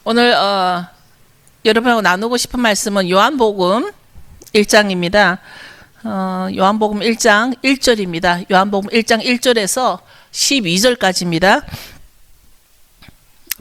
오늘 여러분하고 나누고 싶은 말씀은 요한복음 1장입니다. 요한복음 1장 1절입니다. 요한복음 1장 1절에서 12절까지입니다.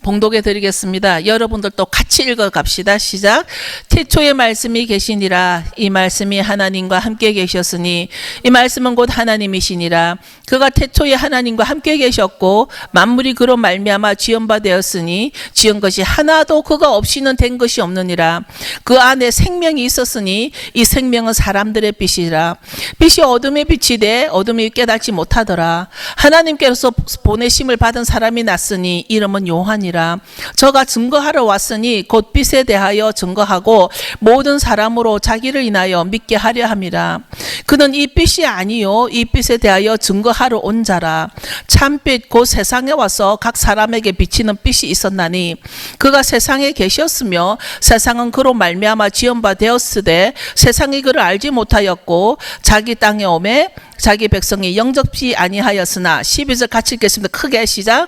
봉독해 드리겠습니다. 여러분들도 같이 읽어 갑시다. 시작. 태초에 말씀이 계시니라. 이 말씀이 하나님과 함께 계셨으니 이 말씀은 곧 하나님이시니라. 그가 태초에 하나님과 함께 계셨고 만물이 그로 말미암아 지은 바 되었으니 지은 것이 하나도 그가 없이는 된 것이 없느니라. 그 안에 생명이 있었으니 이 생명은 사람들의 빛이라. 빛이 어둠에 비치되 어둠이 깨닫지 못하더라. 하나님께서 보내심을 받은 사람이 났으니 이름은 요한이라. 저가 증거하러 왔으니 곧 빛에 대하여 증거하고 모든 사람으로 자기를 인하여 믿게 하려 함이라. 그는 이 빛이 아니요 이 빛에 대하여 증거하러 온 자라. 참빛 곧 세상에 와서 각 사람에게 비치는 빛이 있었나니 그가 세상에 계셨으며 세상은 그로 말미암아 지은 바 되었으되 세상이 그를 알지 못하였고 자기 땅에 오매 자기 백성이 영접지 아니하였으나 12절 같이 읽겠습니다. 크게 시작.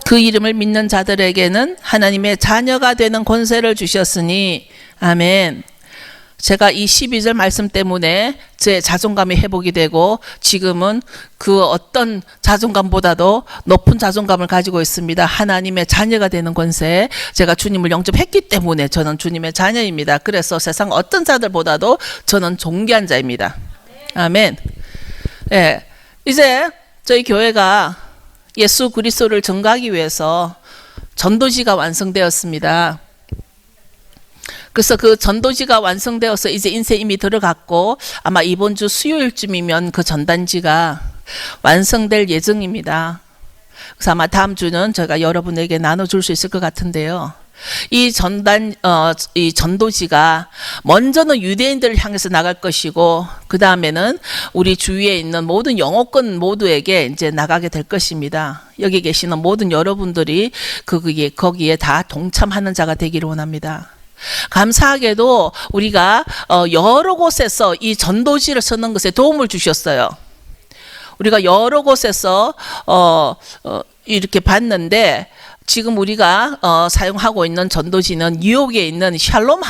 그 이름을 믿는 자들에게는 하나님의 자녀가 되는 권세를 주셨으니 아멘. 제가 이 12절 말씀 때문에 제 자존감이 회복이 되고 지금은 그 어떤 자존감보다도 높은 자존감을 가지고 있습니다. 하나님의 자녀가 되는 권세. 제가 주님을 영접했기 때문에 저는 주님의 자녀입니다. 그래서 세상 어떤 자들보다도 저는 존귀한 자입니다. 아멘. 네, 이제 저희 교회가 예수 그리스도를 전가하기 위해서 전도지가 완성되었습니다. 그래서 그 전도지가 완성되어서 이제 인쇄 이미 들어갔고 아마 이번 주 수요일쯤이면 그 전단지가 완성될 예정입니다. 그래서 아마 다음 주는 제가 여러분에게 나눠줄 수 있을 것 같은데요. 이 전도지가 먼저는 유대인들을 향해서 나갈 것이고 그 다음에는 우리 주위에 있는 모든 영어권 모두에게 이제 나가게 될 것입니다. 여기 계시는 모든 여러분들이 거기에 다 동참하는 자가 되기를 원합니다. 감사하게도 우리가 여러 곳에서 이 전도지를 쓰는 것에 도움을 주셨어요. 우리가 여러 곳에서 이렇게 봤는데 지금 우리가 사용하고 있는 전도지는 뉴욕에 있는 샬롬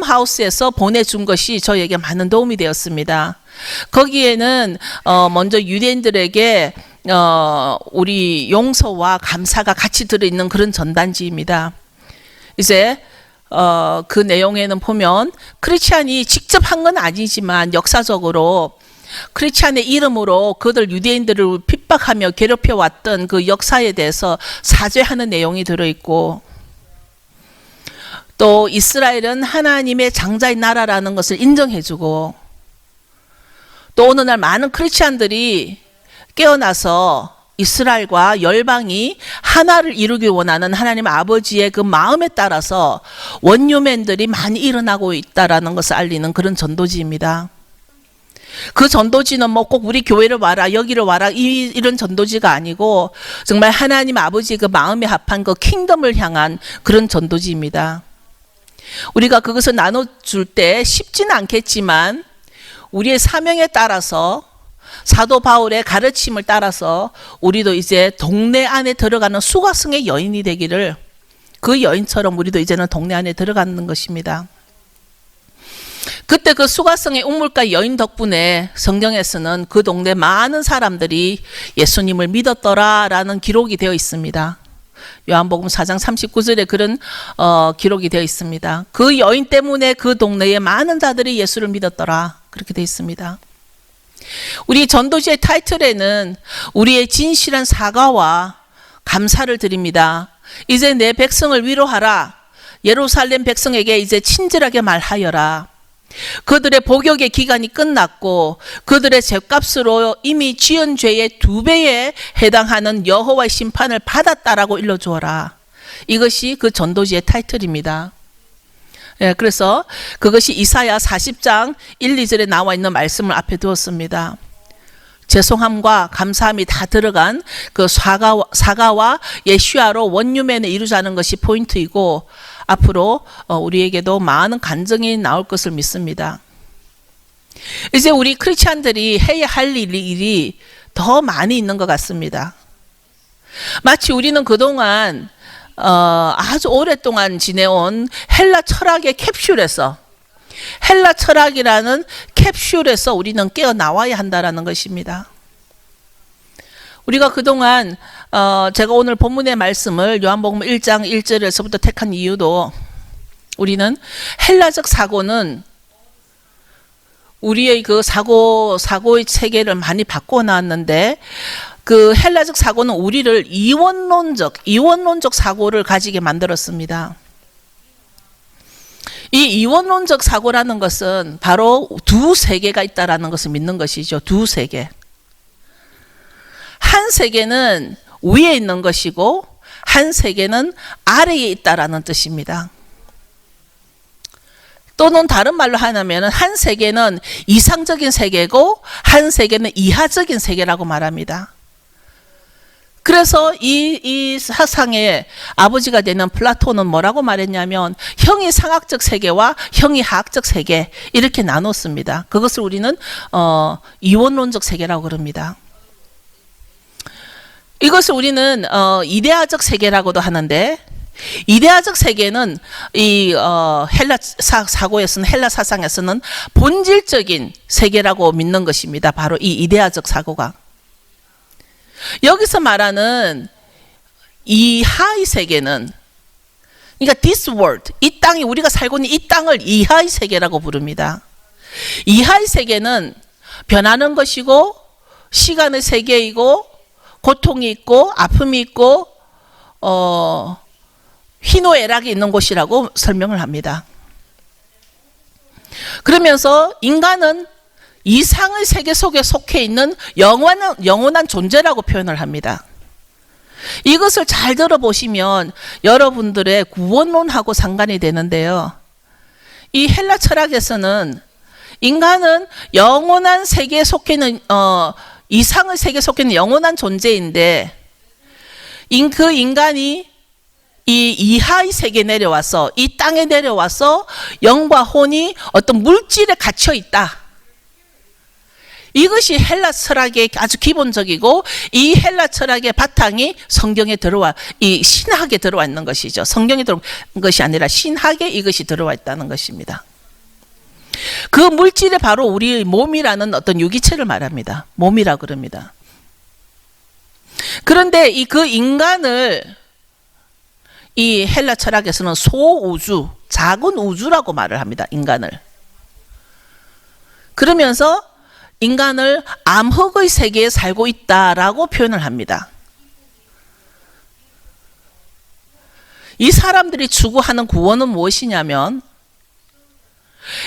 하우스에서 보내준 것이 저에게 많은 도움이 되었습니다. 거기에는 먼저 유대인들에게 우리 용서와 감사가 같이 들어있는 그런 전단지입니다. 이제 그 내용에는 보면 크리스찬이 직접 한 건 아니지만 역사적으로 크리스찬의 이름으로 그들 유대인들을 핍박하며 괴롭혀왔던 그 역사에 대해서 사죄하는 내용이 들어있고 또 이스라엘은 하나님의 장자의 나라라는 것을 인정해주고 또 어느 날 많은 크리스찬들이 깨어나서 이스라엘과 열방이 하나를 이루기 원하는 하나님 아버지의 그 마음에 따라서 원유맨들이 많이 일어나고 있다라는 것을 알리는 그런 전도지입니다. 그 전도지는 뭐 꼭 우리 교회를 와라 여기를 와라 이런 전도지가 아니고 정말 하나님 아버지 그 마음에 합한 그 킹덤을 향한 그런 전도지입니다. 우리가 그것을 나눠줄 때 쉽지는 않겠지만 우리의 사명에 따라서 사도 바울의 가르침을 따라서 우리도 이제 동네 안에 들어가는 수가성의 여인이 되기를 그 여인처럼 우리도 이제는 동네 안에 들어가는 것입니다. 그때 그 수가성의 우물가 여인 덕분에 성경에서는 그 동네 많은 사람들이 예수님을 믿었더라라는 기록이 되어 있습니다. 요한복음 4장 39절에 그런 기록이 되어 있습니다. 그 여인 때문에 그 동네에 많은 자들이 예수를 믿었더라 그렇게 되어 있습니다. 우리 전도지의 타이틀에는 우리의 진실한 사과와 감사를 드립니다. 이제 내 백성을 위로하라. 예루살렘 백성에게 이제 친절하게 말하여라. 그들의 복역의 기간이 끝났고 그들의 죄값으로 이미 지은 죄의 2배에 해당하는 여호와의 심판을 받았다라고 일러주어라. 이것이 그 전도지의 타이틀입니다. 예, 그래서 그것이 이사야 40장 1, 2절에 나와 있는 말씀을 앞에 두었습니다. 죄송함과 감사함이 다 들어간 그 사과와 예슈아로 원유맨을 이루자는 것이 포인트이고 앞으로 우리에게도 많은 간증이 나올 것을 믿습니다. 이제 우리 크리스찬들이 해야 할 일이 더 많이 있는 것 같습니다. 마치 우리는 그동안 아주 오랫동안 지내온 헬라 철학의 캡슐에서, 헬라 철학이라는 캡슐에서 우리는 깨어나와야 한다라는 것입니다. 우리가 그동안 제가 오늘 본문의 말씀을 요한복음 1장 1절에서부터 택한 이유도, 우리는 헬라적 사고는 우리의 그 사고의 체계를 많이 바꿔놨는데, 그 헬라적 사고는 우리를 이원론적 사고를 가지게 만들었습니다. 이 이원론적 사고라는 것은 바로 두 세계가 있다라는 것을 믿는 것이죠. 두 세계. 한 세계는 위에 있는 것이고 한 세계는 아래에 있다라는 뜻입니다. 또는 다른 말로 하면 한 세계는 이상적인 세계고 한 세계는 이하적인 세계라고 말합니다. 그래서 이 사상의 아버지가 되는 플라톤은 뭐라고 말했냐면, 형이 상학적 세계와 형이 하학적 세계, 이렇게 나눴습니다. 그것을 우리는 이원론적 세계라고 그럽니다. 이것을 우리는 이데아적 세계라고도 하는데, 이데아적 세계는 이 헬라 사고에서는, 헬라 사상에서는 본질적인 세계라고 믿는 것입니다. 바로 이 이데아적 사고가. 여기서 말하는 이하의 세계는, 그러니까 this world, 이 땅이, 우리가 살고 있는 이 땅을 이하의 세계라고 부릅니다. 이하의 세계는 변하는 것이고 시간의 세계이고 고통이 있고 아픔이 있고 희노애락이 있는 곳이라고 설명을 합니다. 그러면서 인간은 이상의 세계 속에 속해 있는 영원한 존재라고 표현을 합니다. 이것을 잘 들어보시면 여러분들의 구원론하고 상관이 되는데요. 이 헬라 철학에서는 인간은 영원한 세계에 속해 있는 이상의 세계에 속해 있는 영원한 존재인데, 그 인간이 이 이하의 세계에 내려와서, 이 땅에 내려와서 영과 혼이 어떤 물질에 갇혀 있다. 이것이 헬라 철학의 아주 기본적이고, 이 헬라 철학의 바탕이 성경에 이 신학에 들어와 있는 것이죠. 성경에 들어온 것이 아니라 신학에 이것이 들어와 있다는 것입니다. 그 물질이 바로 우리 몸이라는 어떤 유기체를 말합니다. 몸이라 그럽니다. 그런데 그 인간을 이 헬라 철학에서는 소우주, 작은 우주라고 말을 합니다. 인간을. 그러면서 인간을 암흑의 세계에 살고 있다라고 표현을 합니다. 이 사람들이 추구하는 구원은 무엇이냐면,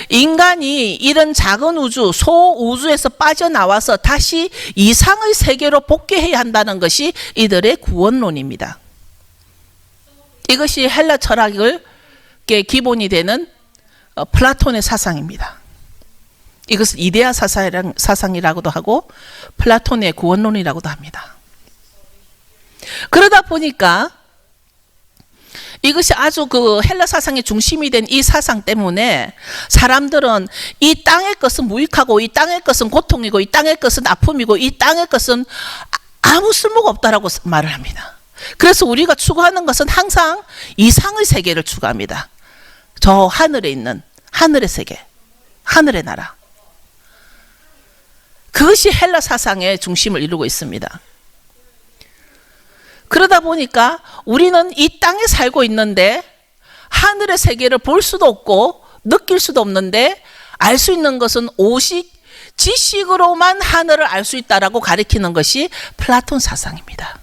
인간이 이런 작은 우주, 소우주에서 빠져나와서 다시 이상의 세계로 복귀해야 한다는 것이 이들의 구원론입니다. 이것이 헬라 철학의 기본이 되는 플라톤의 사상입니다. 이것을 이데아 사상이라고도 하고 플라톤의 구원론이라고도 합니다. 그러다 보니까 이것이 아주 그 헬라 사상의 중심이 된 이 사상 때문에 사람들은 이 땅의 것은 무익하고, 이 땅의 것은 고통이고, 이 땅의 것은 아픔이고, 이 땅의 것은 아무 쓸모가 없다라고 말을 합니다. 그래서 우리가 추구하는 것은 항상 이상의 세계를 추구합니다. 저 하늘에 있는 하늘의 세계, 하늘의 나라. 그것이 헬라 사상의 중심을 이루고 있습니다. 그러다 보니까 우리는 이 땅에 살고 있는데 하늘의 세계를 볼 수도 없고 느낄 수도 없는데, 알 수 있는 것은 오직 지식으로만 하늘을 알 수 있다라고 가리키는 것이 플라톤 사상입니다.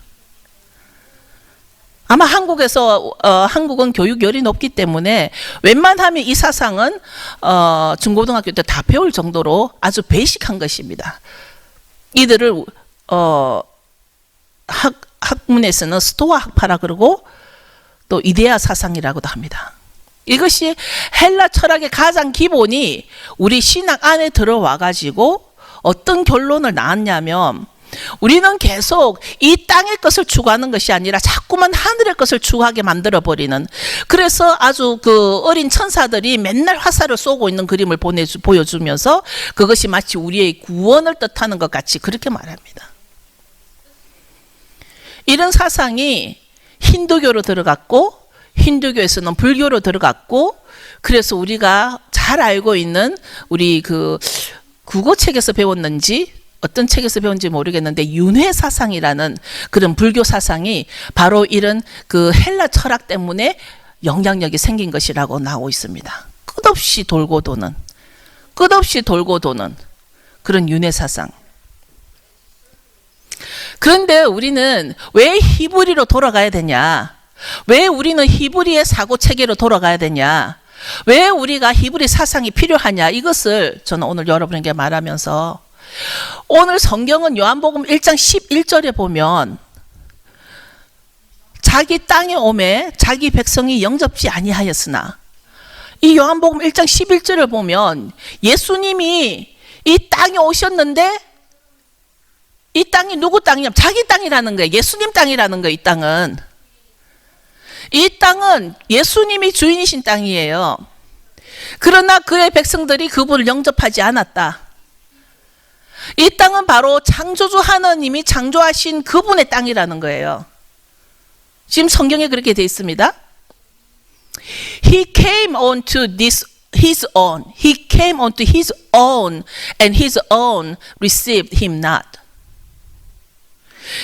아마 한국은 교육열이 높기 때문에 웬만하면 이 사상은 중고등학교 때 다 배울 정도로 아주 베이직한 것입니다. 이들을 학문에서는 스토아 학파라 그러고 또 이데아 사상이라고도 합니다. 이것이 헬라 철학의 가장 기본이 우리 신학 안에 들어와 가지고 어떤 결론을 낳았냐면, 우리는 계속 이 땅의 것을 추구하는 것이 아니라 자꾸만 하늘의 것을 추구하게 만들어버리는, 그래서 아주 그 어린 천사들이 맨날 화살을 쏘고 있는 그림을 보여주면서 그것이 마치 우리의 구원을 뜻하는 것 같이 그렇게 말합니다. 이런 사상이 힌두교로 들어갔고 힌두교에서는 불교로 들어갔고 그래서 우리가 잘 알고 있는 우리 그 국어책에서 배웠는지 어떤 책에서 배운지 모르겠는데 윤회 사상이라는 그런 불교 사상이 바로 이런 그 헬라 철학 때문에 영향력이 생긴 것이라고 나오고 있습니다. 끝없이 돌고 도는 그런 윤회 사상. 그런데 우리는 왜 히브리로 돌아가야 되냐? 왜 우리는 히브리의 사고 체계로 돌아가야 되냐? 왜 우리가 히브리 사상이 필요하냐? 이것을 저는 오늘 여러분에게 말하면서 오늘 성경은 요한복음 1장 11절에 보면 자기 땅에 오매 자기 백성이 영접지 아니하였으나 이 요한복음 1장 11절을 보면 예수님이 이 땅에 오셨는데 이 땅이 누구 땅이냐? 자기 땅이라는 거예요. 예수님 땅이라는 거예요. 이 땅은 예수님이 주인이신 땅이에요. 그러나 그의 백성들이 그분을 영접하지 않았다. 이 땅은 바로 창조주 하나님이 창조하신 그분의 땅이라는 거예요. 지금 성경에 그렇게 되어 있습니다. He came unto his own. He came unto his own and his own received him not.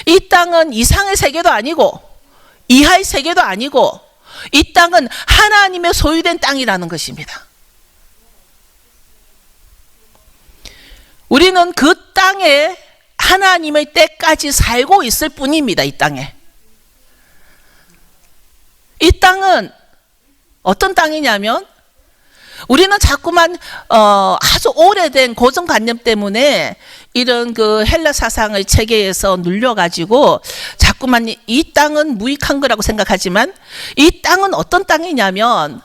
이 땅은 이상의 세계도 아니고 이하의 세계도 아니고 이 땅은 하나님의 소유된 땅이라는 것입니다. 우리는 그 땅에 하나님의 때까지 살고 있을 뿐입니다. 이 땅에. 이 땅은 어떤 땅이냐면 우리는 자꾸만 아주 오래된 고정관념 때문에 이런 그 헬라 사상의 체계에서 눌려가지고 자꾸만 이 땅은 무익한 거라고 생각하지만 이 땅은 어떤 땅이냐면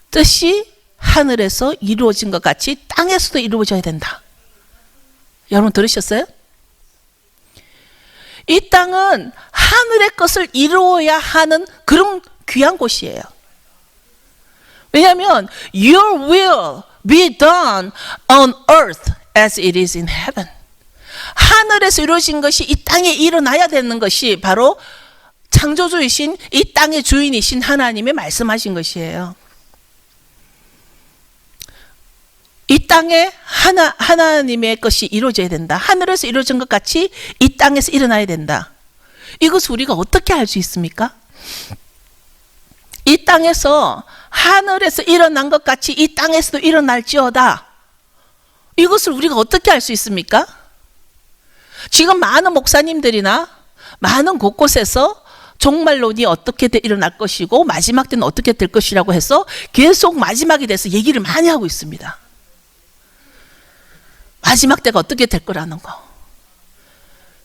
뜻이 하늘에서 이루어진 것 같이 땅에서도 이루어져야 된다. 여러분 들으셨어요? 이 땅은 하늘의 것을 이루어야 하는 그런 귀한 곳이에요. 왜냐하면 Your will be done on earth as it is in heaven. 하늘에서 이루어진 것이 이 땅에 일어나야 되는 것이 바로 창조주이신 이 땅의 주인이신 하나님의 말씀하신 것이에요. 이 땅에 하나님의 것이 이루어져야 된다. 하늘에서 이루어진 것 같이 이 땅에서 일어나야 된다. 이것을 우리가 어떻게 알 수 있습니까? 이 땅에서 하늘에서 일어난 것 같이 이 땅에서도 일어날지어다. 이것을 우리가 어떻게 알 수 있습니까? 지금 많은 목사님들이나 많은 곳곳에서 종말론이 어떻게 일어날 것이고 마지막 때는 어떻게 될 것이라고 해서 계속 마지막에 대해서 얘기를 많이 하고 있습니다. 마지막 때가 어떻게 될 거라는 거.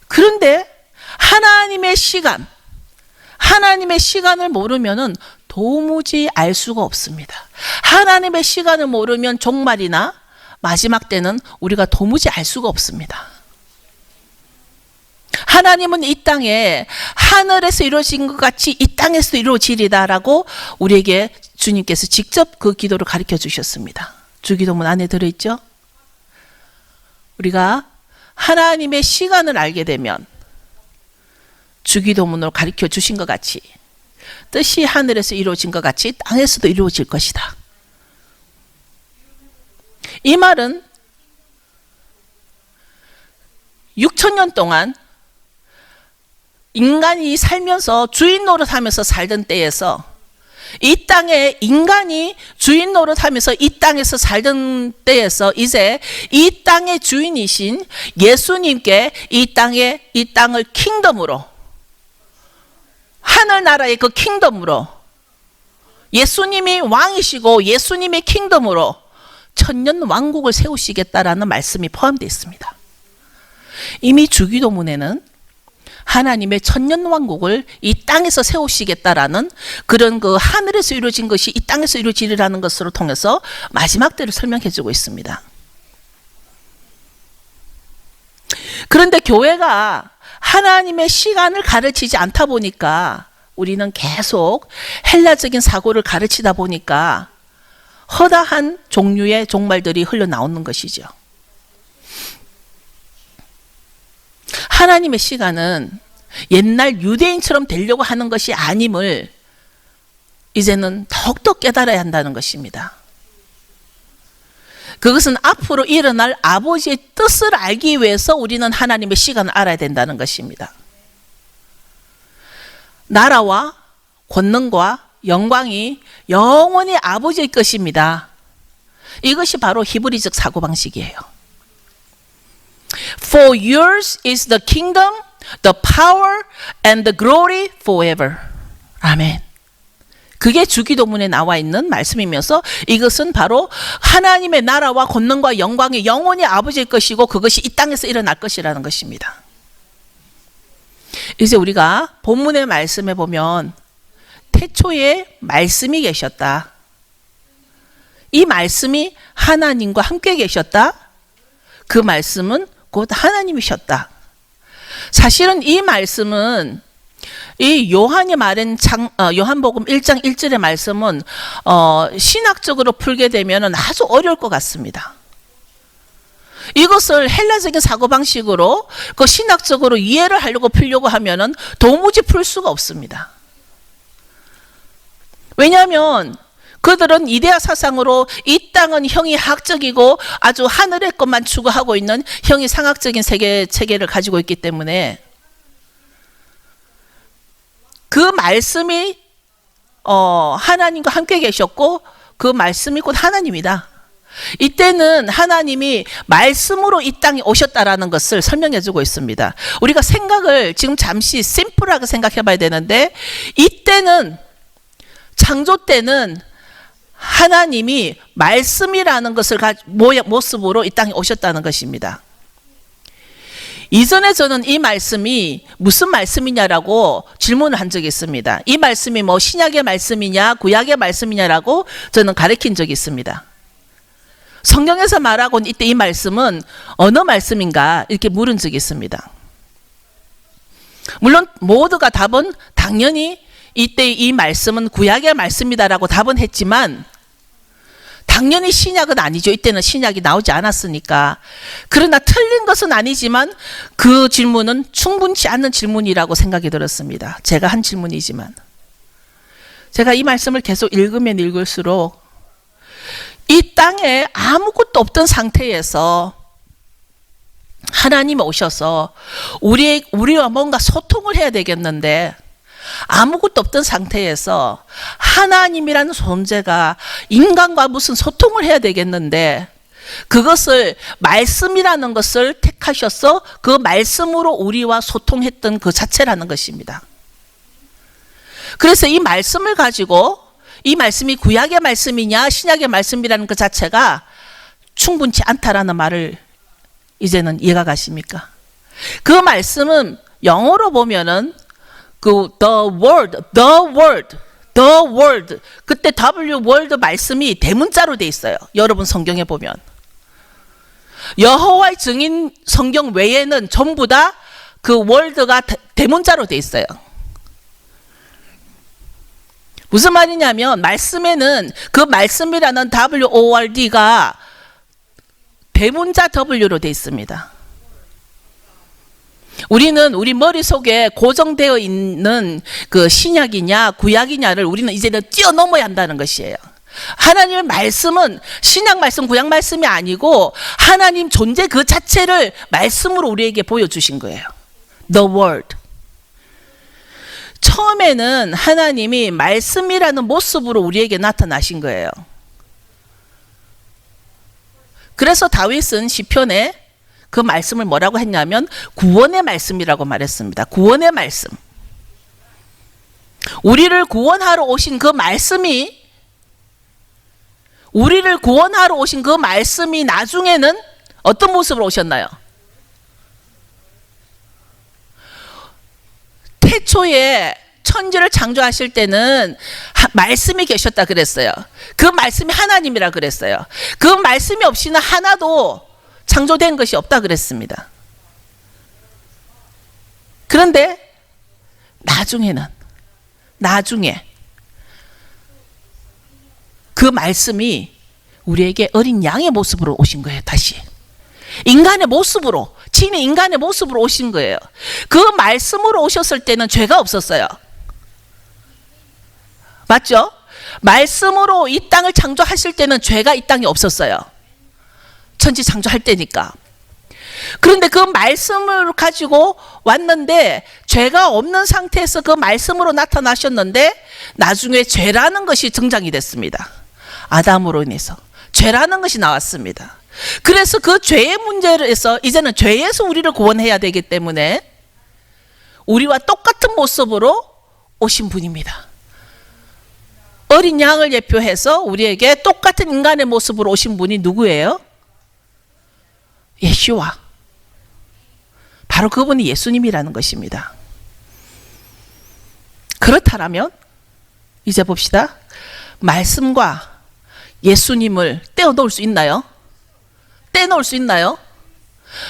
그런데 하나님의 시간을 모르면은 도무지 알 수가 없습니다. 하나님의 시간을 모르면 종말이나 마지막 때는 우리가 도무지 알 수가 없습니다. 하나님은 이 땅에 하늘에서 이루어진 것 같이 이 땅에서도 이루어지리다라고 우리에게 주님께서 직접 그 기도를 가르쳐 주셨습니다. 주기도문 안에 들어있죠? 우리가 하나님의 시간을 알게 되면 주기도문으로 가르쳐 주신 것 같이 뜻이 하늘에서 이루어진 것 같이 땅에서도 이루어질 것이다. 이 말은 6,000년 동안 인간이 살면서 주인 노릇하면서 살던 때에서 이 땅에 인간이 주인 노릇하면서 이 땅에서 살던 때에서 이제 이 땅의 주인이신 예수님께 이 땅을 킹덤으로 하늘나라의 그 킹덤으로 예수님이 왕이시고 예수님의 킹덤으로 천년 왕국을 세우시겠다라는 말씀이 포함되어 있습니다. 이미 주기도문에는 하나님의 천년 왕국을 이 땅에서 세우시겠다라는 그런 그 하늘에서 이루어진 것이 이 땅에서 이루어지리라는 것으로 통해서 마지막 때를 설명해 주고 있습니다. 그런데 교회가 하나님의 시간을 가르치지 않다 보니까 우리는 계속 헬라적인 사고를 가르치다 보니까 허다한 종류의 종말들이 흘러나오는 것이죠. 하나님의 시간은 옛날 유대인처럼 되려고 하는 것이 아님을 이제는 더욱더 깨달아야 한다는 것입니다. 그것은 앞으로 일어날 아버지의 뜻을 알기 위해서 우리는 하나님의 시간을 알아야 된다는 것입니다. 나라와 권능과 영광이 영원히 아버지의 것입니다. 이것이 바로 히브리적 사고방식이에요. For yours is the kingdom, the power, and the glory forever. 아멘. 그게 주기도문에 나와 있는 말씀이면서 이것은 바로 하나님의 나라와 권능과 영광이 영원히 아버지의 것이고 그것이 이 땅에서 일어날 것이라는 것입니다. 이제 우리가 본문의 말씀에 보면 태초에 말씀이 계셨다. 이 말씀이 하나님과 함께 계셨다. 그 말씀은 곧 하나님이셨다. 사실은 이 말씀은 이 요한이 말한 요한복음 1장 1절의 말씀은 신학적으로 풀게 되면 아주 어려울 것 같습니다. 이것을 헬라적인 사고방식으로 그 신학적으로 이해를 하려고 풀려고 하면은 도무지 풀 수가 없습니다. 왜냐하면 그들은 이데아 사상으로 이 땅은 형이 학적이고 아주 하늘의 것만 추구하고 있는 형이 상학적인 체계를 가지고 있기 때문에 그 말씀이 하나님과 함께 계셨고 그 말씀이 곧 하나님이다. 이때는 하나님이 말씀으로 이 땅에 오셨다라는 것을 설명해 주고 있습니다. 우리가 생각을 지금 잠시 심플하게 생각해 봐야 되는데 이때는 창조 때는 하나님이 말씀이라는 것을 모습으로 이 땅에 오셨다는 것입니다. 이전에 저는 이 말씀이 무슨 말씀이냐라고 질문을 한 적이 있습니다. 이 말씀이 뭐 신약의 말씀이냐 구약의 말씀이냐라고 저는 가르친 적이 있습니다. 성경에서 말하고 이때 이 말씀은 어느 말씀인가 이렇게 물은 적이 있습니다. 물론 모두가 답은 당연히 이때 이 말씀은 구약의 말씀이다라고 답은 했지만 당연히 신약은 아니죠. 이때는 신약이 나오지 않았으니까. 그러나 틀린 것은 아니지만 그 질문은 충분치 않은 질문이라고 생각이 들었습니다. 제가 한 질문이지만. 제가 이 말씀을 계속 읽으면 읽을수록 이 땅에 아무것도 없던 상태에서 하나님이 오셔서 우리와 뭔가 소통을 해야 되겠는데 아무것도 없던 상태에서 하나님이라는 존재가 인간과 무슨 소통을 해야 되겠는데 그것을 말씀이라는 것을 택하셔서 그 말씀으로 우리와 소통했던 그 자체라는 것입니다. 그래서 이 말씀을 가지고 이 말씀이 구약의 말씀이냐 신약의 말씀이라는 그 자체가 충분치 않다라는 말을 이제는 이해가 가십니까? 그 말씀은 영어로 보면은 the word 그때 W word 말씀이 대문자로 돼 있어요. 여러분 성경에 보면 여호와의 증인 성경 외에는 전부 다 그 word가 대문자로 돼 있어요. 무슨 말이냐면 말씀에는 그 말씀이라는 WORD가 대문자 W로 돼 있습니다. 우리는 우리 머릿속에 고정되어 있는 그 신약이냐 구약이냐를 우리는 이제는 뛰어넘어야 한다는 것이에요. 하나님의 말씀은 신약 말씀 구약 말씀이 아니고 하나님 존재 그 자체를 말씀으로 우리에게 보여주신 거예요. The Word. 처음에는 하나님이 말씀이라는 모습으로 우리에게 나타나신 거예요. 그래서 다윗은 시편에 그 말씀을 뭐라고 했냐면 구원의 말씀이라고 말했습니다. 구원의 말씀. 우리를 구원하러 오신 그 말씀이 나중에는 어떤 모습으로 오셨나요? 태초에 천지를 창조하실 때는 말씀이 계셨다 그랬어요. 그 말씀이 하나님이라 그랬어요. 그 말씀이 없이는 하나도 창조된 것이 없다 그랬습니다. 그런데 나중에 그 말씀이 우리에게 어린 양의 모습으로 오신 거예요. 다시 인간의 모습으로 친히 인간의 모습으로 오신 거예요. 그 말씀으로 오셨을 때는 죄가 없었어요. 맞죠? 말씀으로 이 땅을 창조하실 때는 죄가 이 땅에 없었어요. 천지 창조할 때니까. 그런데 그 말씀을 가지고 왔는데 죄가 없는 상태에서 그 말씀으로 나타나셨는데 나중에 죄라는 것이 등장이 됐습니다. 아담으로 인해서 죄라는 것이 나왔습니다. 그래서 그 죄의 문제에서 이제는 죄에서 우리를 구원해야 되기 때문에 우리와 똑같은 모습으로 오신 분입니다. 어린 양을 예표해서 우리에게 똑같은 인간의 모습으로 오신 분이 누구예요? 예수와. 바로 그분이 예수님이라는 것입니다. 그렇다면 이제 봅시다. 말씀과 예수님을 떼어놓을 수 있나요? 떼어놓을 수 있나요?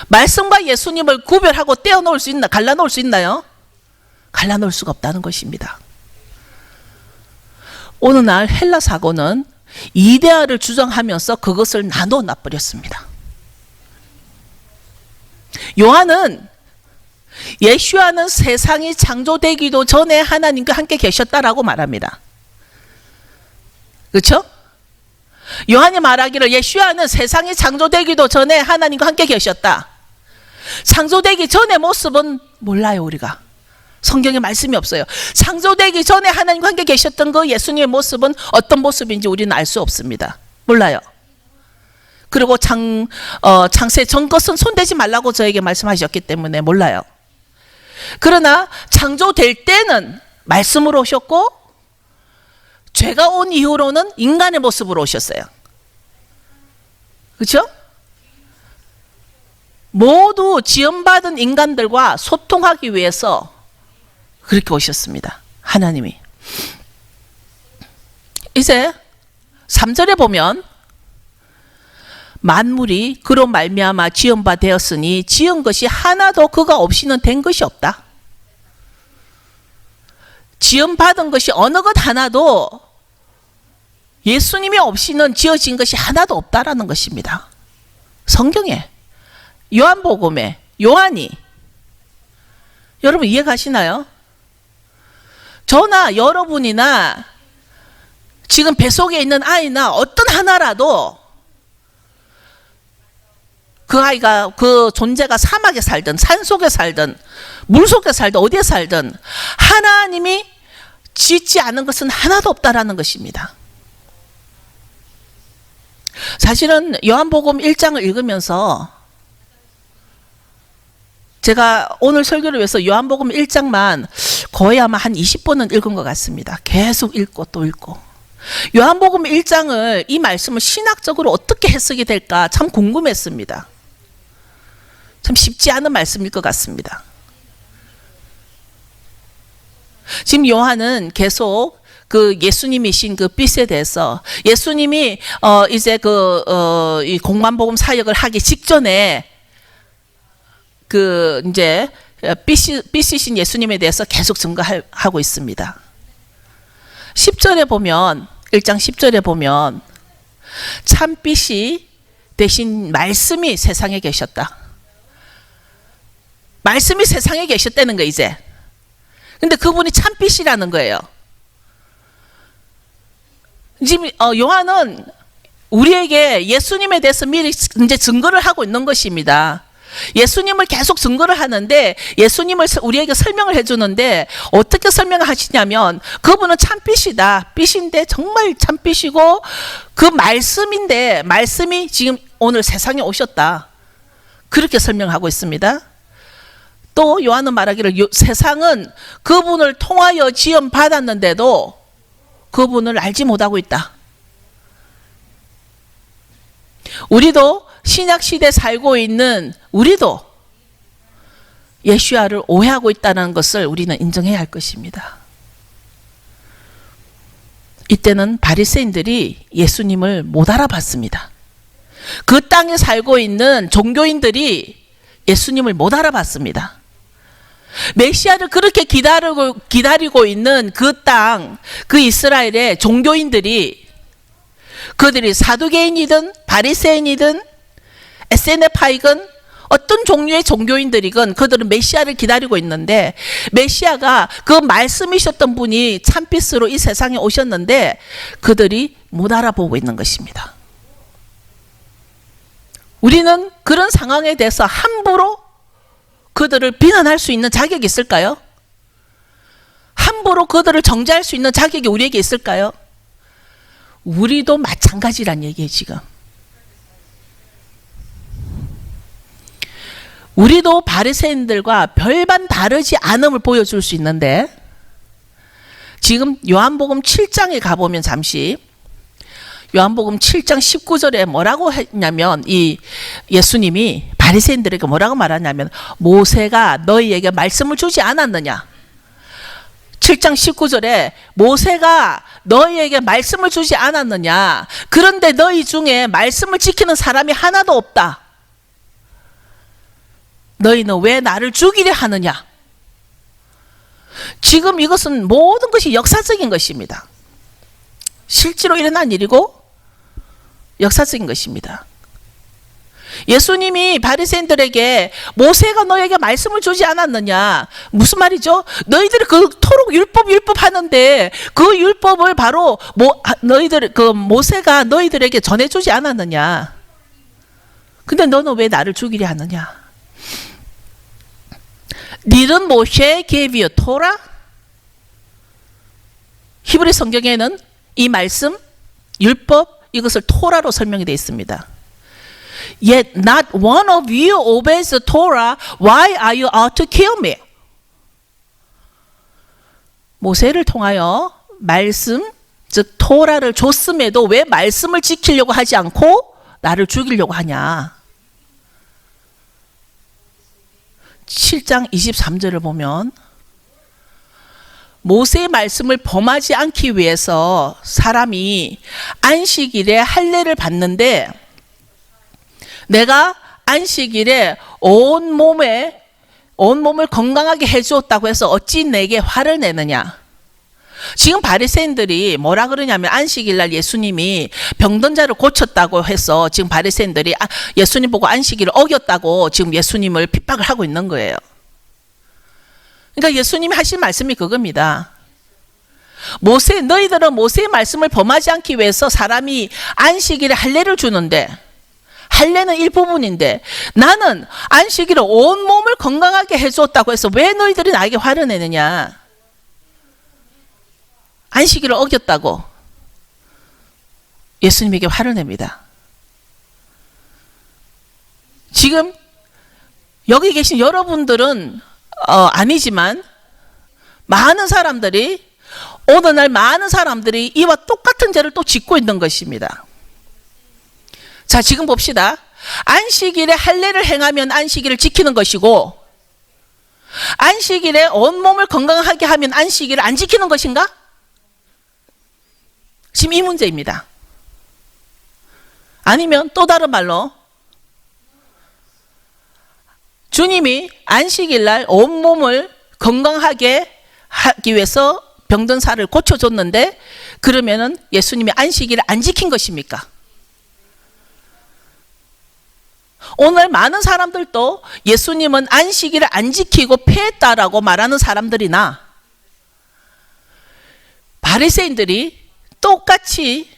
말씀과 예수님을 구별하고 떼어놓을 수 있나? 갈라놓을 수 있나요? 갈라놓을 수가 없다는 것입니다. 어느 날 헬라 사고는 이데아를 주장하면서 그것을 나눠 놔버렸습니다. 요한은 예수와는 세상이 창조되기도 전에 하나님과 함께 계셨다라고 말합니다. 그렇죠? 요한이 말하기를 예수와는 세상이 창조되기도 전에 하나님과 함께 계셨다. 창조되기 전의 모습은 몰라요, 우리가. 성경에 말씀이 없어요. 창조되기 전에 하나님과 함께 계셨던 그 예수님의 모습은 어떤 모습인지 우리는 알 수 없습니다. 몰라요. 그리고 창세 전 것은 손대지 말라고 저에게 말씀하셨기 때문에 몰라요. 그러나 창조될 때는 말씀으로 오셨고 죄가 온 이후로는 인간의 모습으로 오셨어요. 그렇죠? 모두 지음받은 인간들과 소통하기 위해서 그렇게 오셨습니다. 하나님이. 이제 3절에 보면 만물이 그로 말미암아 지은 바 되었으니 지은 것이 하나도 그가 없이는 된 것이 없다. 지음 받은 것이 어느 것 하나도 예수님이 없이는 지어진 것이 하나도 없다라는 것입니다. 성경에 요한복음에 요한이 여러분 이해가시나요? 저나 여러분이나 지금 뱃속에 있는 아이나 어떤 하나라도 그 아이가 그 존재가 사막에 살든 산속에 살든 물속에 살든 어디에 살든 하나님이 짓지 않은 것은 하나도 없다라는 것입니다. 사실은 요한복음 1장을 읽으면서 제가 오늘 설교를 위해서 요한복음 1장만 거의 아마 한 20번은 읽은 것 같습니다. 계속 읽고 또 읽고. 요한복음 1장을 이 말씀을 신학적으로 어떻게 해석이 될까 참 궁금했습니다. 참 쉽지 않은 말씀일 것 같습니다. 지금 요한은 계속 그 예수님이신 그 빛에 대해서 예수님이 이제 이 공관복음 사역을 하기 직전에 그 이제 빛이신 예수님에 대해서 계속 증거하고 있습니다. 10절에 보면 1장 10절에 보면 참빛이 대신 말씀이 세상에 계셨다. 말씀이 세상에 계셨다는 거 이제. 근데 그분이 참빛이라는 거예요. 지금 요한은 우리에게 예수님에 대해서 미리 이제 증거를 하고 있는 것입니다. 예수님을 계속 증거를 하는데 예수님을 우리에게 설명을 해주는데 어떻게 설명을 하시냐면 그분은 참빛이다. 빛인데 정말 참빛이고 그 말씀인데 말씀이 지금 오늘 세상에 오셨다. 그렇게 설명하고 있습니다. 또 요한은 말하기를 세상은 그분을 통하여 지음 받았는데도 그분을 알지 못하고 있다. 우리도 신약시대에 살고 있는 우리도 예수야를 오해하고 있다는 것을 우리는 인정해야 할 것입니다. 이때는 바리새인들이 예수님을 못 알아봤습니다. 그 땅에 살고 있는 종교인들이 예수님을 못 알아봤습니다. 메시아를 그렇게 기다리고 있는 그 땅, 그 이스라엘의 종교인들이 그들이 사두개인이든 바리새인이든 SNF파이든 어떤 종류의 종교인들이건 그들은 메시아를 기다리고 있는데, 메시아가 그 말씀이셨던 분이 참빛으로 이 세상에 오셨는데 그들이 못 알아보고 있는 것입니다. 우리는 그런 상황에 대해서 함부로 그들을 비난할 수 있는 자격이 있을까요? 함부로 그들을 정죄할 수 있는 자격이 우리에게 있을까요? 우리도 마찬가지란 얘기예요, 지금. 우리도 바리새인들과 별반 다르지 않음을 보여줄 수 있는데, 지금 요한복음 7장에 가보면 잠시 요한복음 7장 19절에 뭐라고 했냐면, 이 예수님이 바리새인들에게 뭐라고 말하냐면, 모세가 너희에게 말씀을 주지 않았느냐. 7장 19절에 모세가 너희에게 말씀을 주지 않았느냐. 그런데 너희 중에 말씀을 지키는 사람이 하나도 없다. 너희는 왜 나를 죽이려 하느냐. 지금 이것은 모든 것이 역사적인 것입니다. 실제로 일어난 일이고 역사적인 것입니다. 예수님이 바리새인들에게 모세가 너에게 말씀을 주지 않았느냐. 무슨 말이죠? 너희들이 그토록 율법 하는데 그 율법을 바로 모세가 너희들에게 전해주지 않았느냐. 근데 너는 왜 나를 죽이려 하느냐. Didn't Moshe give you Torah? 히브리 성경에는 이 말씀, 율법, 이것을 토라로 설명이 되어 있습니다. Yet not one of you obeys the Torah. Why are you out to kill me? 모세를 통하여 말씀, 즉 토라를 줬음에도 왜 말씀을 지키려고 하지 않고 나를 죽이려고 하냐. 7장 23절을 보면 모세의 말씀을 범하지 않기 위해서 사람이 안식일에 할례를 받는데, 내가 안식일에 온 몸을 건강하게 해주었다고 해서 어찌 내게 화를 내느냐. 지금 바리새인들이 뭐라 그러냐면, 안식일날 예수님이 병든 자를 고쳤다고 해서 지금 바리새인들이 예수님 보고 안식일을 어겼다고 지금 예수님을 핍박을 하고 있는 거예요. 그러니까 예수님이 하신 말씀이 그겁니다. 너희들은 모세의 말씀을 범하지 않기 위해서 사람이 안식일에 할례를 주는데, 할례는 일부분인데 나는 안식일에 온 몸을 건강하게 해주었다고 해서 왜 너희들이 나에게 화를 내느냐. 안식일을 어겼다고 예수님에게 화를 냅니다. 지금 여기 계신 여러분들은 아니지만 많은 사람들이, 오늘날 많은 사람들이 이와 똑같은 죄를 또 짓고 있는 것입니다. 자, 지금 봅시다. 안식일에 할례를 행하면 안식일을 지키는 것이고, 안식일에 온몸을 건강하게 하면 안식일을 안 지키는 것인가? 지금 이 문제입니다. 아니면 또 다른 말로, 주님이 안식일날 온몸을 건강하게 하기 위해서 병든 사를 고쳐줬는데, 그러면은 예수님이 안식일을 안 지킨 것입니까? 오늘 많은 사람들도 예수님은 안식일을 안 지키고 폐했다라고 말하는 사람들이나, 바리새인들이 똑같이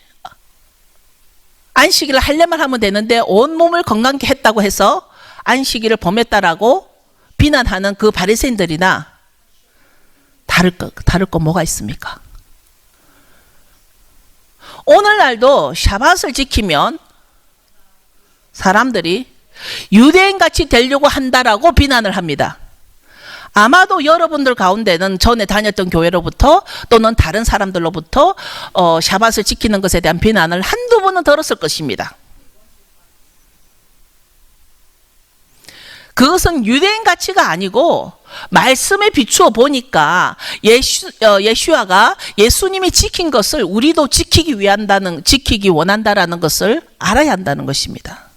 안식일을 할례만 하면 되는데 온몸을 건강하게 했다고 해서 안식일을 범했다라고 비난하는 그 바리새인들이나 다를 거 뭐가 있습니까? 오늘날도 샤밧을 지키면 사람들이 유대인같이 되려고 한다라고 비난을 합니다. 아마도 여러분들 가운데는 전에 다녔던 교회로부터 또는 다른 사람들로부터 샤밧을 지키는 것에 대한 비난을 한두 번은 들었을 것입니다. 그것은 유대인 가치가 아니고 말씀에 비추어 보니까 예수아가 예수님이 지킨 것을 우리도 지키기 원한다라는 것을 알아야 한다는 것입니다.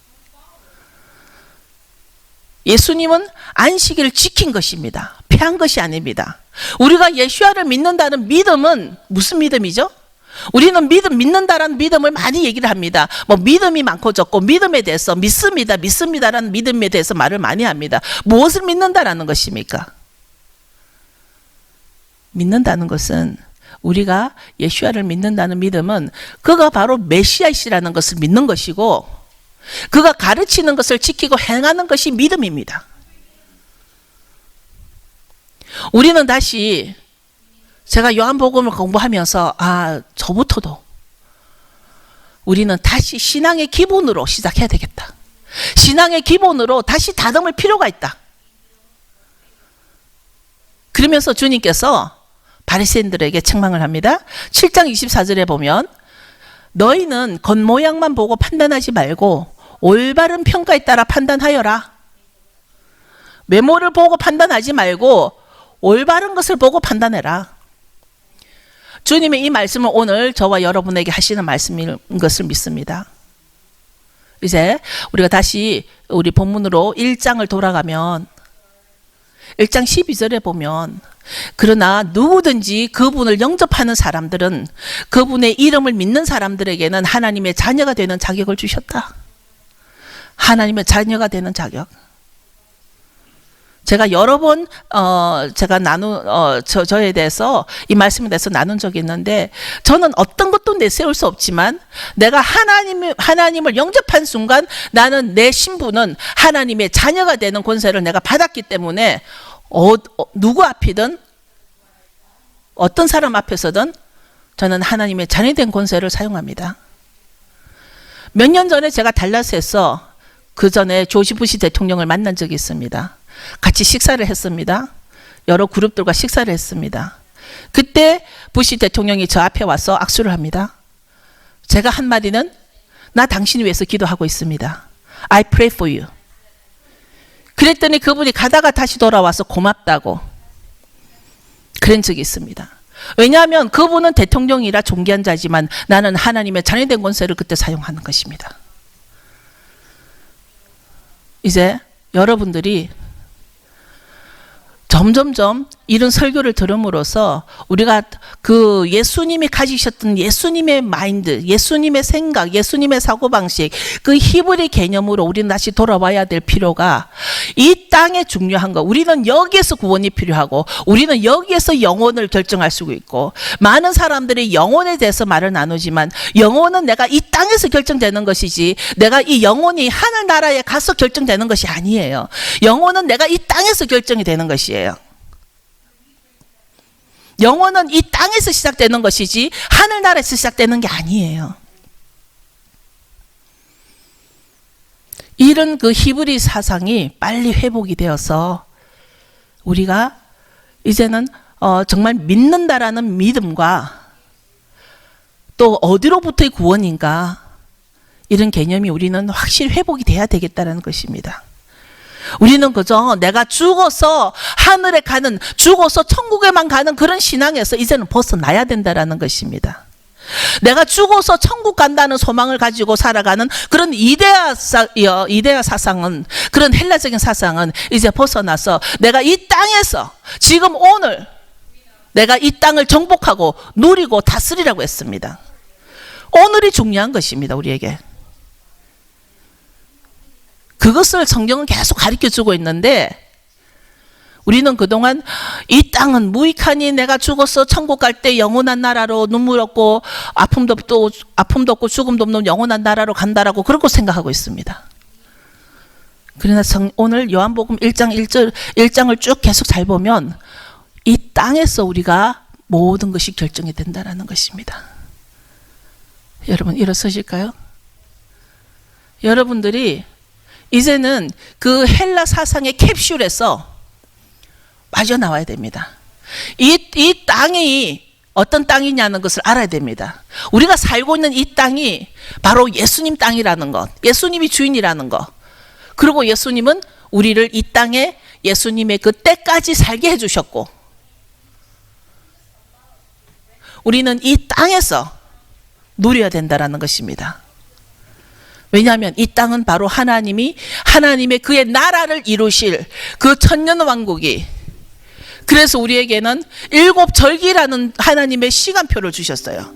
예수님은 안식일을 지킨 것입니다. 폐한 것이 아닙니다. 우리가 예수아를 믿는다는 믿음은 무슨 믿음이죠? 우리는 믿는다라는 믿음을 많이 얘기를 합니다. 뭐 믿음이 많고 적고 믿음에 대해서 믿습니다라는 믿음에 대해서 말을 많이 합니다. 무엇을 믿는다라는 것입니까? 믿는다는 것은, 우리가 예수야를 믿는다는 믿음은 그가 바로 메시아이시라는 것을 믿는 것이고, 그가 가르치는 것을 지키고 행하는 것이 믿음입니다. 우리는 다시, 제가 요한복음을 공부하면서 저부터도 우리는 다시 신앙의 기본으로 시작해야 되겠다. 신앙의 기본으로 다시 다듬을 필요가 있다. 그러면서 주님께서 바리새인들에게 책망을 합니다. 7장 24절에 보면, 너희는 겉모양만 보고 판단하지 말고 올바른 평가에 따라 판단하여라. 외모를 보고 판단하지 말고 올바른 것을 보고 판단해라. 주님의 이 말씀은 오늘 저와 여러분에게 하시는 말씀인 것을 믿습니다. 이제 우리가 다시 우리 본문으로 1장을 돌아가면 1장 12절에 보면, 그러나 누구든지 그분을 영접하는 사람들은 그분의 이름을 믿는 사람들에게는 하나님의 자녀가 되는 자격을 주셨다. 하나님의 자녀가 되는 자격. 제가 여러 번 제가 저에 대해서 이 말씀에 대해서 나눈 적이 있는데, 저는 어떤 것도 내세울 수 없지만 내가 하나님을 영접한 순간 나는 내 신분은 하나님의 자녀가 되는 권세를 내가 받았기 때문에 누구 앞이든 어떤 사람 앞에서든 저는 하나님의 자녀 된 권세를 사용합니다. 몇 년 전에 제가 달라스에서 그 전에 조지 부시 대통령을 만난 적이 있습니다. 같이 식사를 했습니다. 여러 그룹들과 식사를 했습니다. 그때 부시 대통령이 저 앞에 와서 악수를 합니다. 제가 한 마디는, 나 당신 위해서 기도하고 있습니다. I pray for you. 그랬더니 그분이 가다가 다시 돌아와서 고맙다고 그런 적이 있습니다. 왜냐하면 그분은 대통령이라 존귀한 자지만 나는 하나님의 자녀된 권세를 그때 사용하는 것입니다. 이제 여러분들이 점점점 이런 설교를 들음으로써 우리가 그 예수님이 가지셨던 예수님의 마인드, 예수님의 생각, 예수님의 사고방식, 그 히브리 개념으로 우리는 다시 돌아와야 될 필요가, 이 땅에 중요한 거, 우리는 여기에서 구원이 필요하고 우리는 여기에서 영혼을 결정할 수 있고, 많은 사람들이 영혼에 대해서 말을 나누지만 영혼은 내가 이 땅에서 결정되는 것이지 내가 이 영혼이 하늘나라에 가서 결정되는 것이 아니에요. 영혼은 내가 이 땅에서 결정이 되는 것이에요. 영혼은 이 땅에서 시작되는 것이지 하늘나라에서 시작되는 게 아니에요. 이런 그 히브리 사상이 빨리 회복이 되어서 우리가 이제는 정말 믿는다라는 믿음과 또 어디로부터의 구원인가, 이런 개념이 우리는 확실히 회복이 돼야 되겠다는 것입니다. 우리는 그저 내가 죽어서 하늘에 가는, 죽어서 천국에만 가는 그런 신앙에서 이제는 벗어나야 된다는 것입니다. 내가 죽어서 천국 간다는 소망을 가지고 살아가는 그런 이데아 사상은, 그런 헬라적인 사상은 이제 벗어나서 내가 이 땅에서 지금 오늘 내가 이 땅을 정복하고 누리고 다스리라고 했습니다. 오늘이 중요한 것입니다, 우리에게. 그것을 성경은 계속 가르쳐주고 있는데, 우리는 그동안 이 땅은 무익하니 내가 죽어서 천국 갈 때 영원한 나라로, 눈물 없고 아픔도 없고 죽음도 없는 영원한 나라로 간다라고 그렇게 생각하고 있습니다. 그러나 오늘 요한복음 1장을 쭉 계속 잘 보면 이 땅에서 우리가 모든 것이 결정이 된다는 것입니다. 여러분 일어서실까요? 여러분들이 이제는 그 헬라 사상의 캡슐에서 빠져나와야 됩니다. 이 땅이 어떤 땅이냐는 것을 알아야 됩니다. 우리가 살고 있는 이 땅이 바로 예수님 땅이라는 것, 예수님이 주인이라는 것, 그리고 예수님은 우리를 이 땅에 예수님의 그 때까지 살게 해주셨고, 우리는 이 땅에서 누려야 된다는 것입니다. 왜냐하면 이 땅은 바로 하나님의 그의 나라를 이루실 그 천년왕국이, 그래서 우리에게는 7절기라는 하나님의 시간표를 주셨어요.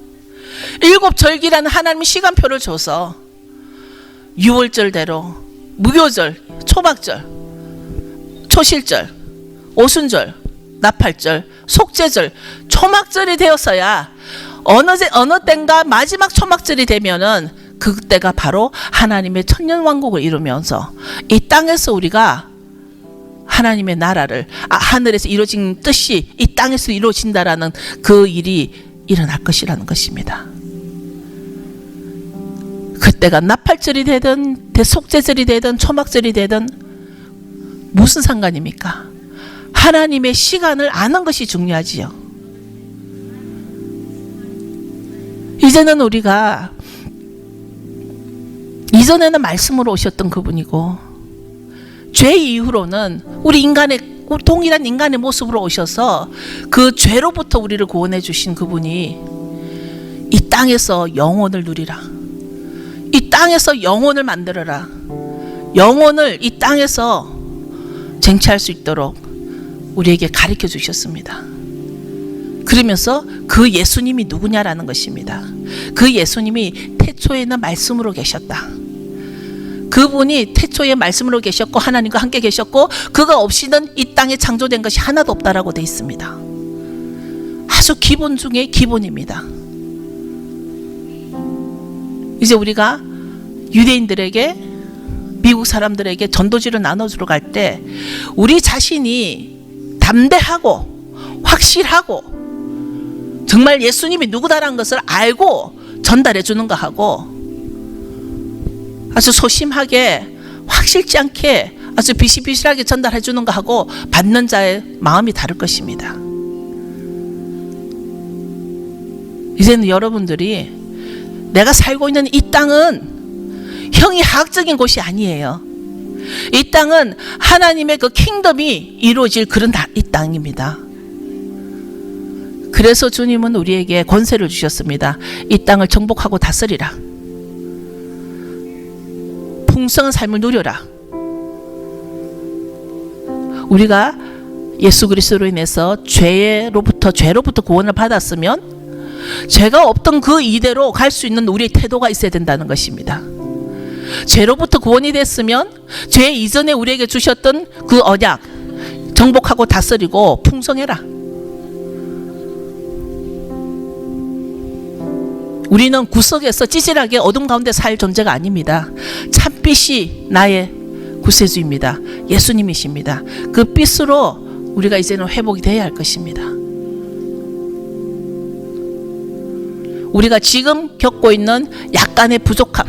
일곱 절기라는 하나님의 시간표를 줘서 유월절대로 무교절, 초막절, 초실절, 오순절, 나팔절, 속죄절, 초막절이 되었어야 어느 때인가 마지막 초막절이 되면은 그때가 바로 하나님의 천년왕국을 이루면서 이 땅에서 우리가 하나님의 나라를 하늘에서 이루어진 뜻이 이 땅에서 이루어진다라는 그 일이 일어날 것이라는 것입니다. 그때가 나팔절이 되든 대속죄절이 되든 초막절이 되든 무슨 상관입니까? 하나님의 시간을 아는 것이 중요하지요. 이제는 우리가 이전에는 말씀으로 오셨던 그분이고 죄 이후로는 우리 동일한 인간의 모습으로 오셔서 그 죄로부터 우리를 구원해 주신 그분이 이 땅에서 영혼을 누리라, 이 땅에서 영혼을 만들어라, 영혼을 이 땅에서 쟁취할 수 있도록 우리에게 가르쳐 주셨습니다. 그러면서 그 예수님이 누구냐라는 것입니다. 그 예수님이 태초에는 말씀으로 계셨다. 그분이 태초에 말씀으로 계셨고 하나님과 함께 계셨고 그가 없이는 이 땅에 창조된 것이 하나도 없다라고 되어 있습니다. 아주 기본 중에 기본입니다. 이제 우리가 유대인들에게 미국 사람들에게 전도지를 나눠주러 갈 때 우리 자신이 담대하고 확실하고 정말 예수님이 누구다라는 것을 알고 전달해 주는 거 하고 아주 소심하게 확실치 않게 아주 비실비실하게 전달해 주는 거 하고 받는 자의 마음이 다를 것입니다. 이제는 여러분들이 내가 살고 있는 이 땅은 형이하학적인 곳이 아니에요. 이 땅은 하나님의 그 킹덤이 이루어질 그런 이 땅입니다. 그래서 주님은 우리에게 권세를 주셨습니다. 이 땅을 정복하고 다스리라. 풍성한 삶을 누려라. 우리가 예수 그리스도로 인해서 죄로부터 구원을 받았으면 죄가 없던 그 이대로 갈 수 있는 우리의 태도가 있어야 된다는 것입니다. 죄로부터 구원이 됐으면 죄 이전에 우리에게 주셨던 그 언약 정복하고 다스리고 풍성해라. 우리는 구석에서 찌질하게 어둠 가운데 살 존재가 아닙니다. 참빛이 나의 구세주입니다. 예수님이십니다. 그 빛으로 우리가 이제는 회복이 되어야 할 것입니다. 우리가 지금 겪고 있는 약간의 부족함,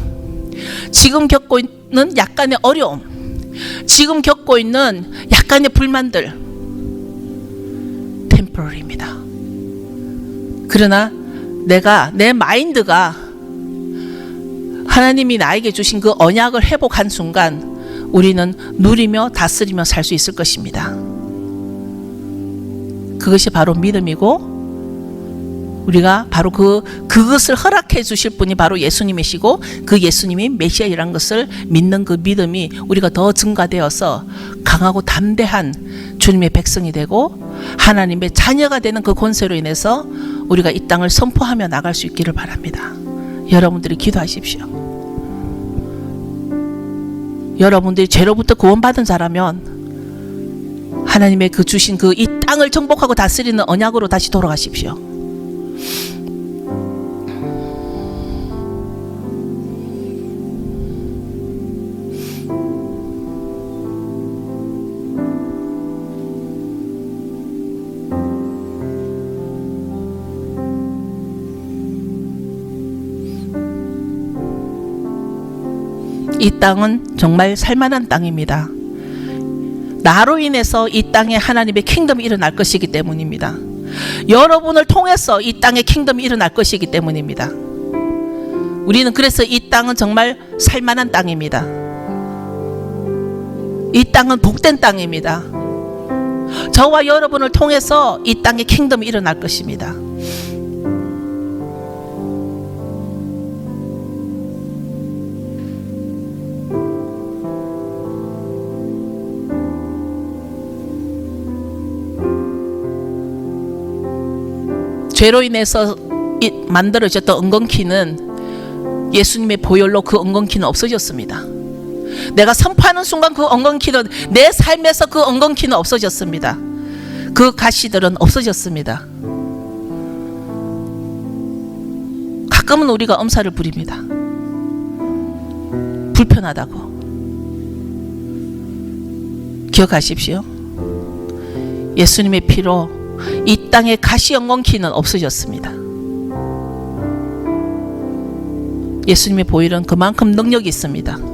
지금 겪고 있는 약간의 어려움, 지금 겪고 있는 약간의 불만들 템포러리입니다. 그러나 내 마인드가 하나님이 나에게 주신 그 언약을 회복한 순간 우리는 누리며 다스리며 살 수 있을 것입니다. 그것이 바로 믿음이고 우리가 바로 그것을 허락해 주실 분이 바로 예수님이시고 그 예수님이 메시아이라는 것을 믿는 그 믿음이 우리가 더 증가되어서 강하고 담대한 주님의 백성이 되고 하나님의 자녀가 되는 그 권세로 인해서 우리가 이 땅을 선포하며 나갈 수 있기를 바랍니다. 여러분들이 기도하십시오. 여러분들이 죄로부터 구원받은 자라면 하나님의 그 주신 그 이 땅을 정복하고 다스리는 언약으로 다시 돌아가십시오. 이 땅은 정말 살만한 땅입니다. 나로 인해서 이 땅에 하나님의 킹덤이 일어날 것이기 때문입니다. 여러분을 통해서 이 땅에 킹덤이 일어날 것이기 때문입니다. 우리는 그래서 이 땅은 정말 살만한 땅입니다. 이 땅은 복된 땅입니다. 저와 여러분을 통해서 이 땅에 킹덤이 일어날 것입니다. 죄로 인해서 만들어졌던 엉겅퀴는 예수님의 보혈로 그 엉겅퀴는 없어졌습니다. 내가 선포하는 순간 그 엉겅퀴는, 내 삶에서 그 엉겅퀴는 없어졌습니다. 그 가시들은 없어졌습니다. 가끔은 우리가 엄살을 부립니다. 불편하다고. 기억하십시오. 예수님의 피로 이 땅의 가시 엉겅퀴는 없어졌습니다. 예수님의 보혈은 그만큼 능력이 있습니다.